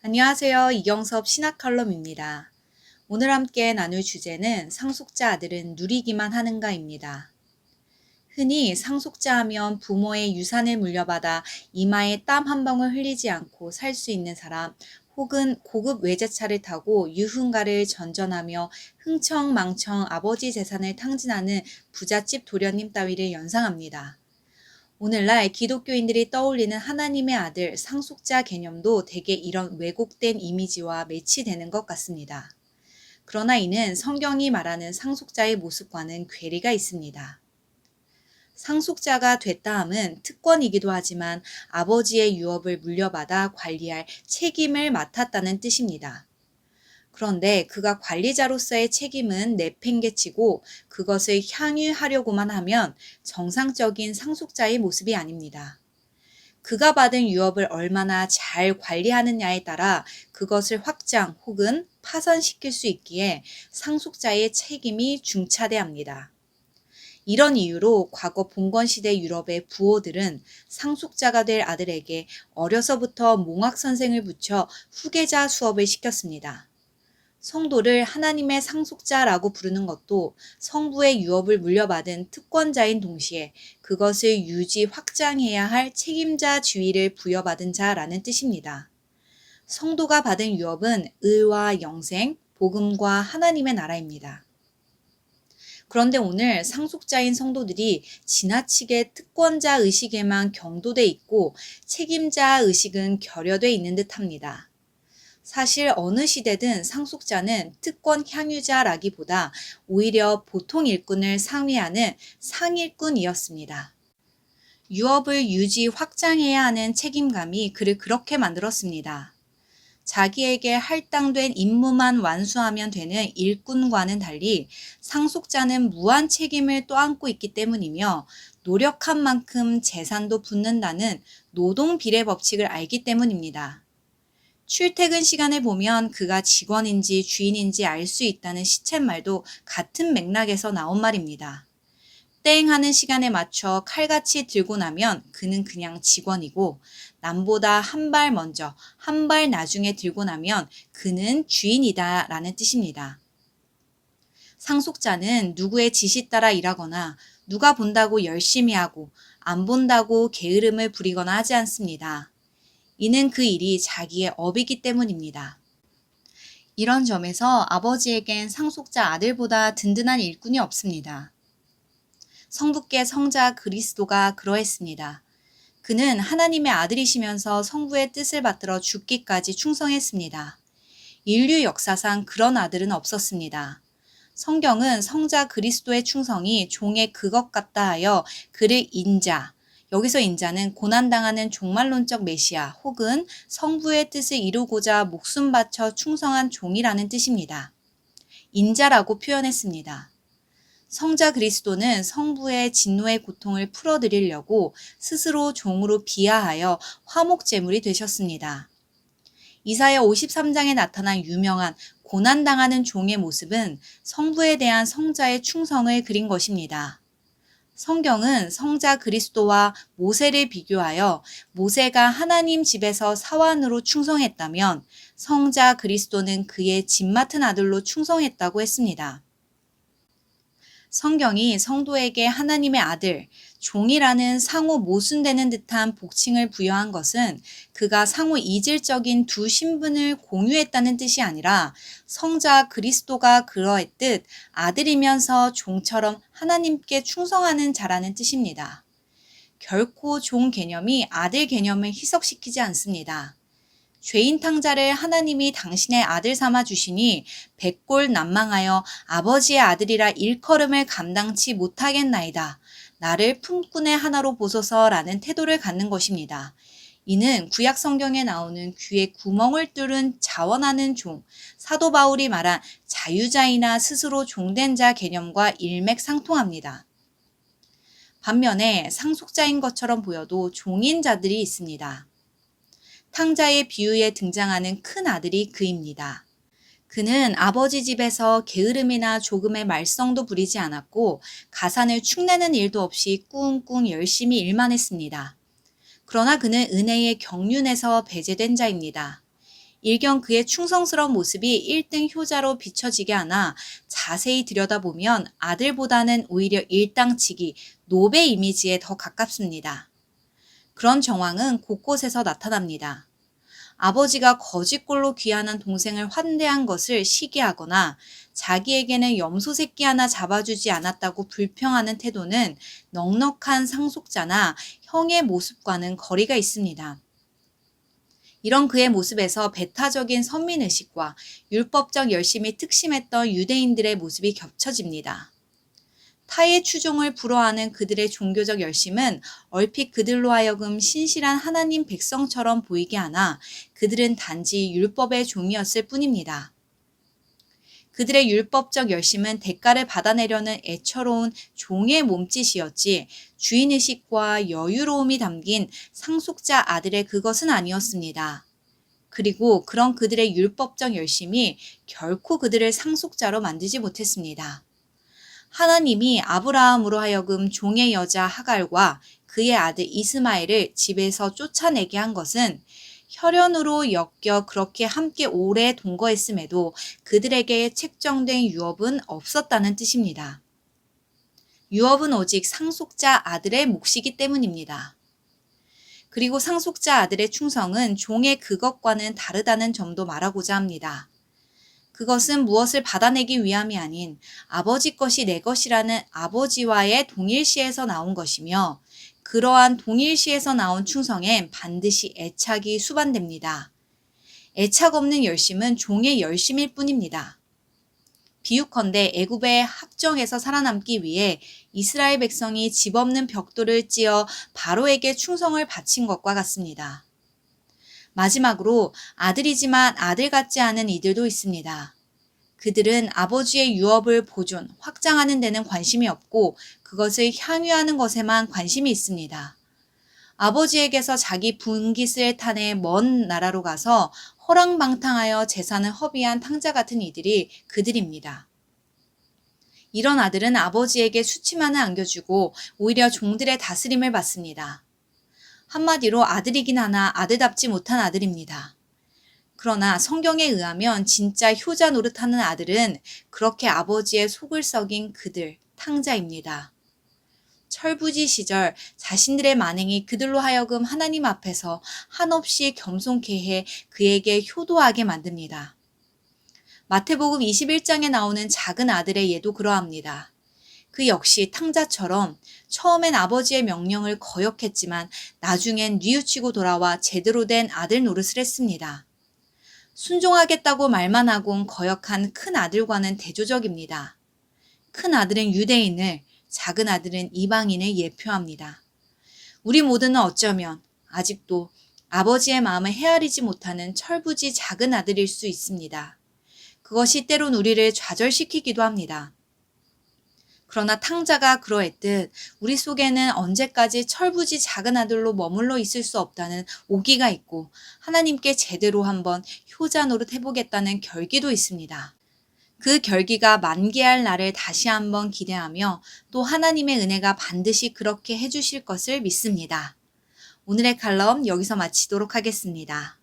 안녕하세요. 이경섭 신학칼럼입니다. 오늘 함께 나눌 주제는 상속자 아들은 누리기만 하는가입니다. 흔히 상속자 하면 부모의 유산을 물려받아 이마에 땀 한 방울 흘리지 않고 살 수 있는 사람, 혹은 고급 외제차를 타고 유흥가를 전전하며 흥청망청 아버지 재산을 탕진하는 부잣집 도련님 따위를 연상합니다. 오늘날 기독교인들이 떠올리는 하나님의 아들 상속자 개념도 대개 이런 왜곡된 이미지와 매치되는 것 같습니다. 그러나 이는 성경이 말하는 상속자의 모습과는 괴리가 있습니다. 상속자가 됐다 함은 특권이기도 하지만 아버지의 유업을 물려받아 관리할 책임을 맡았다는 뜻입니다. 그런데 그가 관리자로서의 책임은 내팽개치고 그것을 향유하려고만 하면 정상적인 상속자의 모습이 아닙니다. 그가 받은 유업을 얼마나 잘 관리하느냐에 따라 그것을 확장 혹은 파산시킬 수 있기에 상속자의 책임이 중차대합니다. 이런 이유로 과거 봉건시대 유럽의 부호들은 상속자가 될 아들에게 어려서부터 몽학선생을 붙여 후계자 수업을 시켰습니다. 성도를 하나님의 상속자라고 부르는 것도 성부의 유업을 물려받은 특권자인 동시에 그것을 유지 확장해야 할 책임자 지위를 부여받은 자라는 뜻입니다. 성도가 받은 유업은 의와 영생, 복음과 하나님의 나라입니다. 그런데 오늘 상속자인 성도들이 지나치게 특권자 의식에만 경도돼 있고 책임자 의식은 결여돼 있는 듯합니다. 사실 어느 시대든 상속자는 특권 향유자라기보다 오히려 보통 일꾼을 상위하는 상일꾼이었습니다. 유업을 유지 확장해야 하는 책임감이 그를 그렇게 만들었습니다. 자기에게 할당된 임무만 완수하면 되는 일꾼과는 달리 상속자는 무한 책임을 떠안고 있기 때문이며 노력한 만큼 재산도 붙는다는 노동 비례 법칙을 알기 때문입니다. 출퇴근 시간을 보면 그가 직원인지 주인인지 알 수 있다는 시쳇말도 같은 맥락에서 나온 말입니다. 땡 하는 시간에 맞춰 칼같이 들고 나면 그는 그냥 직원이고 남보다 한 발 먼저 한 발 나중에 들고 나면 그는 주인이다 라는 뜻입니다. 상속자는 누구의 지시 따라 일하거나 누가 본다고 열심히 하고 안 본다고 게으름을 부리거나 하지 않습니다. 이는 그 일이 자기의 업이기 때문입니다. 이런 점에서 아버지에겐 상속자 아들보다 든든한 일꾼이 없습니다. 성부께 성자 그리스도가 그러했습니다. 그는 하나님의 아들이시면서 성부의 뜻을 받들어 죽기까지 충성했습니다. 인류 역사상 그런 아들은 없었습니다. 성경은 성자 그리스도의 충성이 종의 그것 같다 하여 그를 인자, 여기서 인자는 고난당하는 종말론적 메시아 혹은 성부의 뜻을 이루고자 목숨 바쳐 충성한 종이라는 뜻입니다. 인자라고 표현했습니다. 성자 그리스도는 성부의 진노의 고통을 풀어드리려고 스스로 종으로 비하하여 화목제물이 되셨습니다. 이사야 53장에 나타난 유명한 고난당하는 종의 모습은 성부에 대한 성자의 충성을 그린 것입니다. 성경은 성자 그리스도와 모세를 비교하여 모세가 하나님 집에서 사환으로 충성했다면 성자 그리스도는 그의 집 맡은 아들로 충성했다고 했습니다. 성경이 성도에게 하나님의 아들, 종이라는 상호 모순되는 듯한 복칭을 부여한 것은 그가 상호 이질적인 두 신분을 공유했다는 뜻이 아니라 성자 그리스도가 그러했듯 아들이면서 종처럼 하나님께 충성하는 자라는 뜻입니다. 결코 종 개념이 아들 개념을 희석시키지 않습니다. 죄인 탕자를 하나님이 당신의 아들 삼아 주시니 백골난망하여 아버지의 아들이라 일컬음을 감당치 못하겠나이다. 나를 품꾼의 하나로 보소서라는 태도를 갖는 것입니다. 이는 구약 성경에 나오는 귀에 구멍을 뚫은 자원하는 종, 사도 바울이 말한 자유자이나 스스로 종된 자 개념과 일맥상통합니다. 반면에 상속자인 것처럼 보여도 종인 자들이 있습니다. 탕자의 비유에 등장하는 큰 아들이 그입니다. 그는 아버지 집에서 게으름이나 조금의 말썽도 부리지 않았고 가산을 축내는 일도 없이 꿍꿍 열심히 일만 했습니다. 그러나 그는 은혜의 경륜에서 배제된 자입니다. 일견 그의 충성스러운 모습이 1등 효자로 비춰지게 하나 자세히 들여다보면 아들보다는 오히려 일당치기, 노배 이미지에 더 가깝습니다. 그런 정황은 곳곳에서 나타납니다. 아버지가 거짓골로 귀환한 동생을 환대한 것을 시기하거나 자기에게는 염소 새끼 하나 잡아주지 않았다고 불평하는 태도는 넉넉한 상속자나 형의 모습과는 거리가 있습니다. 이런 그의 모습에서 배타적인 선민의식과 율법적 열심이 특심했던 유대인들의 모습이 겹쳐집니다. 타의 추종을 불허하는 그들의 종교적 열심은 얼핏 그들로 하여금 신실한 하나님 백성처럼 보이게 하나 그들은 단지 율법의 종이었을 뿐입니다. 그들의 율법적 열심은 대가를 받아내려는 애처로운 종의 몸짓이었지 주인의식과 여유로움이 담긴 상속자 아들의 그것은 아니었습니다. 그리고 그런 그들의 율법적 열심이 결코 그들을 상속자로 만들지 못했습니다. 하나님이 아브라함으로 하여금 종의 여자 하갈과 그의 아들 이스마엘을 집에서 쫓아내게 한 것은 혈연으로 엮여 그렇게 함께 오래 동거했음에도 그들에게 책정된 유업은 없었다는 뜻입니다. 유업은 오직 상속자 아들의 몫이기 때문입니다. 그리고 상속자 아들의 충성은 종의 그것과는 다르다는 점도 말하고자 합니다. 그것은 무엇을 받아내기 위함이 아닌 아버지 것이 내 것이라는 아버지와의 동일시에서 나온 것이며 그러한 동일시에서 나온 충성엔 반드시 애착이 수반됩니다. 애착 없는 열심은 종의 열심일 뿐입니다. 비유컨대 애굽의 학정에서 살아남기 위해 이스라엘 백성이 집 없는 벽돌을 찧어 바로에게 충성을 바친 것과 같습니다. 마지막으로 아들이지만 아들 같지 않은 이들도 있습니다. 그들은 아버지의 유업을 보존, 확장하는 데는 관심이 없고 그것을 향유하는 것에만 관심이 있습니다. 아버지에게서 자기 분깃을 타내 먼 나라로 가서 허랑방탕하여 재산을 허비한 탕자 같은 이들이 그들입니다. 이런 아들은 아버지에게 수치만을 안겨주고 오히려 종들의 다스림을 받습니다. 한마디로 아들이긴 하나 아들답지 못한 아들입니다. 그러나 성경에 의하면 진짜 효자 노릇하는 아들은 그렇게 아버지의 속을 썩인 그들, 탕자입니다. 철부지 시절 자신들의 만행이 그들로 하여금 하나님 앞에서 한없이 겸손케 해 그에게 효도하게 만듭니다. 마태복음 21장에 나오는 작은 아들의 예도 그러합니다. 그 역시 탕자처럼 처음엔 아버지의 명령을 거역했지만 나중엔 뉘우치고 돌아와 제대로 된 아들 노릇을 했습니다. 순종하겠다고 말만 하곤 거역한 큰 아들과는 대조적입니다. 큰 아들은 유대인을, 작은 아들은 이방인을 예표합니다. 우리 모두는 어쩌면 아직도 아버지의 마음을 헤아리지 못하는 철부지 작은 아들일 수 있습니다. 그것이 때론 우리를 좌절시키기도 합니다. 그러나 탕자가 그러했듯 우리 속에는 언제까지 철부지 작은 아들로 머물러 있을 수 없다는 오기가 있고 하나님께 제대로 한번 효자 노릇 해보겠다는 결기도 있습니다. 그 결기가 만개할 날을 다시 한번 기대하며 또 하나님의 은혜가 반드시 그렇게 해주실 것을 믿습니다. 오늘의 칼럼 여기서 마치도록 하겠습니다.